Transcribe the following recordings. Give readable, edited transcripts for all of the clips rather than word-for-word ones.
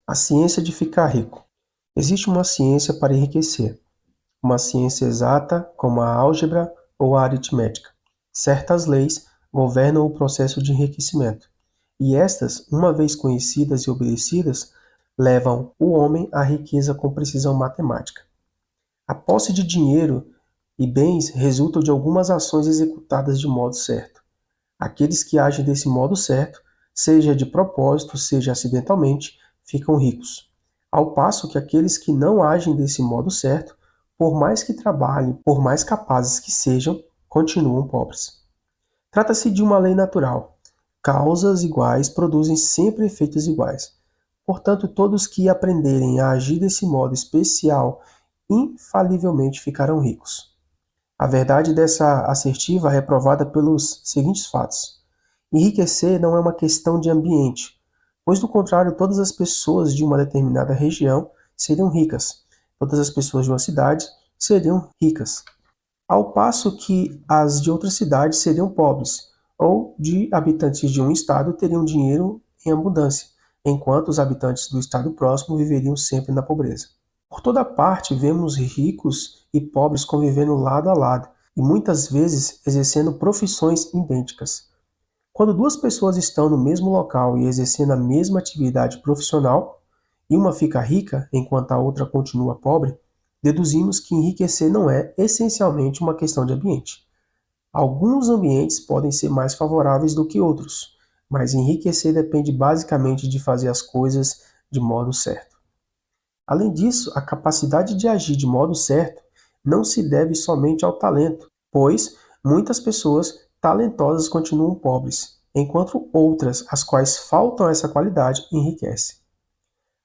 A ciência de ficar rico. Existe uma ciência para enriquecer, uma ciência exata como a álgebra ou a aritmética. Certas leis governam o processo de enriquecimento, e estas, uma vez conhecidas e obedecidas, levam o homem à riqueza com precisão matemática. A posse de dinheiro e bens resultam de algumas ações executadas de modo certo. Aqueles que agem desse modo certo, seja de propósito, seja acidentalmente, ficam ricos. Ao passo que aqueles que não agem desse modo certo, por mais que trabalhem, por mais capazes que sejam, continuam pobres. Trata-se de uma lei natural. Causas iguais produzem sempre efeitos iguais. Portanto, todos que aprenderem a agir desse modo especial infalivelmente ficarão ricos. A verdade dessa assertiva é provada pelos seguintes fatos. Enriquecer não é uma questão de ambiente, pois do contrário, todas as pessoas de uma determinada região seriam ricas, todas as pessoas de uma cidade seriam ricas, ao passo que as de outras cidades seriam pobres, ou de habitantes de um estado teriam dinheiro em abundância, enquanto os habitantes do estado próximo viveriam sempre na pobreza. Por toda parte vemos ricos e pobres convivendo lado a lado, e muitas vezes exercendo profissões idênticas. Quando duas pessoas estão no mesmo local e exercendo a mesma atividade profissional, e uma fica rica enquanto a outra continua pobre, deduzimos que enriquecer não é essencialmente uma questão de ambiente. Alguns ambientes podem ser mais favoráveis do que outros, mas enriquecer depende basicamente de fazer as coisas de modo certo. Além disso, a capacidade de agir de modo certo não se deve somente ao talento, pois muitas pessoas talentosas continuam pobres, enquanto outras, as quais faltam essa qualidade, enriquecem.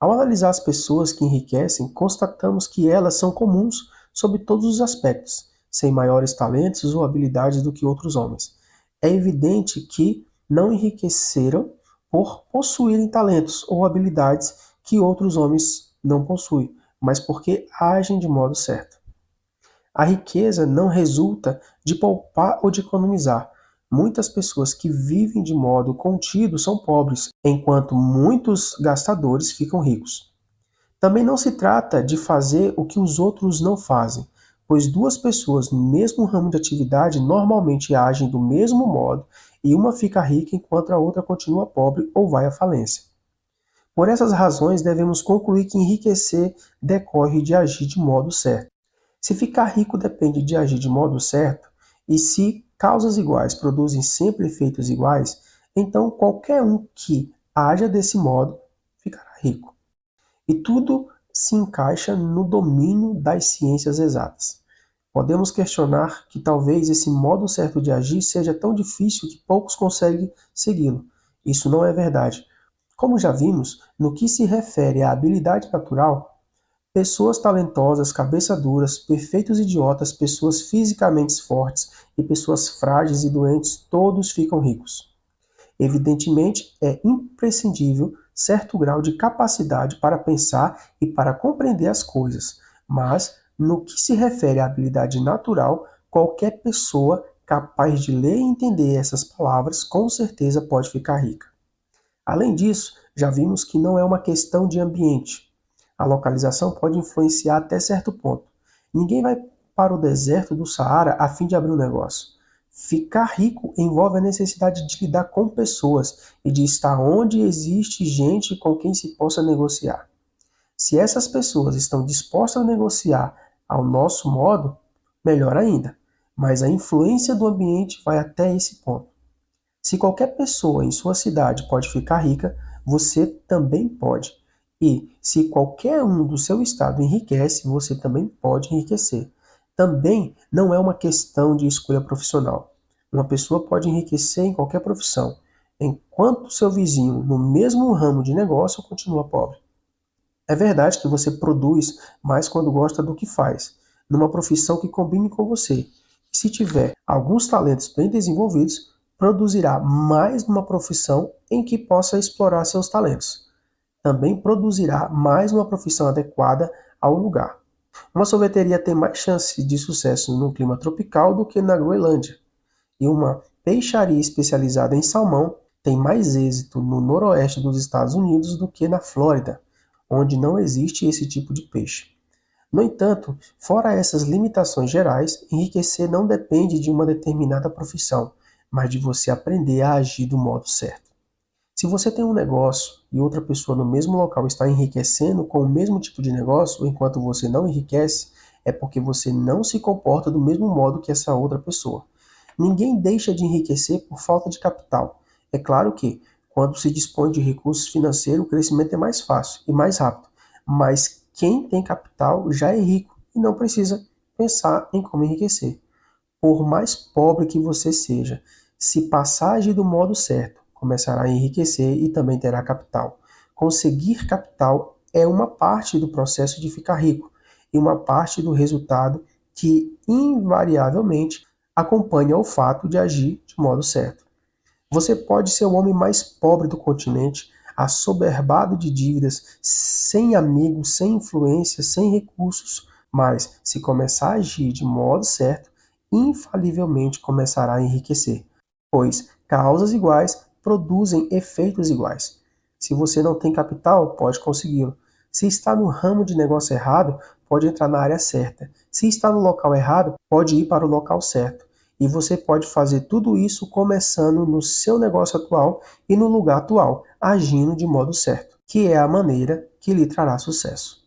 Ao analisar as pessoas que enriquecem, constatamos que elas são comuns sob todos os aspectos, sem maiores talentos ou habilidades do que outros homens. É evidente que não enriqueceram por possuírem talentos ou habilidades que outros homens não possuem, mas porque agem de modo certo. A riqueza não resulta de poupar ou de economizar. Muitas pessoas que vivem de modo contido são pobres, enquanto muitos gastadores ficam ricos. Também não se trata de fazer o que os outros não fazem, pois duas pessoas no mesmo ramo de atividade normalmente agem do mesmo modo e uma fica rica enquanto a outra continua pobre ou vai à falência. Por essas razões, devemos concluir que enriquecer decorre de agir de modo certo. Se ficar rico depende de agir de modo certo, e se causas iguais produzem sempre efeitos iguais, então qualquer um que haja desse modo ficará rico. E tudo se encaixa no domínio das ciências exatas. Podemos questionar que talvez esse modo certo de agir seja tão difícil que poucos conseguem segui-lo. Isso não é verdade. Como já vimos, no que se refere à habilidade natural, pessoas talentosas, cabeça duras, perfeitos idiotas, pessoas fisicamente fortes e pessoas frágeis e doentes, todos ficam ricos. Evidentemente, é imprescindível certo grau de capacidade para pensar e para compreender as coisas, mas, no que se refere à habilidade natural, qualquer pessoa capaz de ler e entender essas palavras com certeza pode ficar rica. Além disso, já vimos que não é uma questão de ambiente. A localização pode influenciar até certo ponto. Ninguém vai para o deserto do Saara a fim de abrir um negócio. Ficar rico envolve a necessidade de lidar com pessoas e de estar onde existe gente com quem se possa negociar. Se essas pessoas estão dispostas a negociar ao nosso modo, melhor ainda. Mas a influência do ambiente vai até esse ponto. Se qualquer pessoa em sua cidade pode ficar rica, você também pode. E se qualquer um do seu estado enriquece, você também pode enriquecer. Também não é uma questão de escolha profissional. Uma pessoa pode enriquecer em qualquer profissão, enquanto seu vizinho, no mesmo ramo de negócio, continua pobre. É verdade que você produz mais quando gosta do que faz, numa profissão que combine com você. E se tiver alguns talentos bem desenvolvidos, produzirá mais numa profissão em que possa explorar seus talentos. Também produzirá mais uma profissão adequada ao lugar. Uma sorveteria tem mais chance de sucesso no clima tropical do que na Groenlândia. E uma peixaria especializada em salmão tem mais êxito no noroeste dos Estados Unidos do que na Flórida. onde não existe esse tipo de peixe. No entanto, fora essas limitações gerais, enriquecer não depende de uma determinada profissão, mas de você aprender a agir do modo certo. Se você tem um negócio e outra pessoa no mesmo local está enriquecendo com o mesmo tipo de negócio, enquanto você não enriquece, é porque você não se comporta do mesmo modo que essa outra pessoa. Ninguém deixa de enriquecer por falta de capital. É claro que, quando se dispõe de recursos financeiros, o crescimento é mais fácil e mais rápido. Mas quem tem capital já é rico e não precisa pensar em como enriquecer. Por mais pobre que você seja, se passar a agir do modo certo, começará a enriquecer e também terá capital. Conseguir capital é uma parte do processo de ficar rico e uma parte do resultado que invariavelmente acompanha o fato de agir de modo certo. Você pode ser o homem mais pobre do continente, assoberbado de dívidas, sem amigos, sem influência, sem recursos, mas se começar a agir de modo certo, infalivelmente começará a enriquecer, pois causas iguais produzem efeitos iguais. Se você não tem capital, pode consegui-lo. Se está no ramo de negócio errado, pode entrar na área certa. Se está no local errado, pode ir para o local certo. E você pode fazer tudo isso começando no seu negócio atual e no lugar atual, agindo de modo certo, que é a maneira que lhe trará sucesso.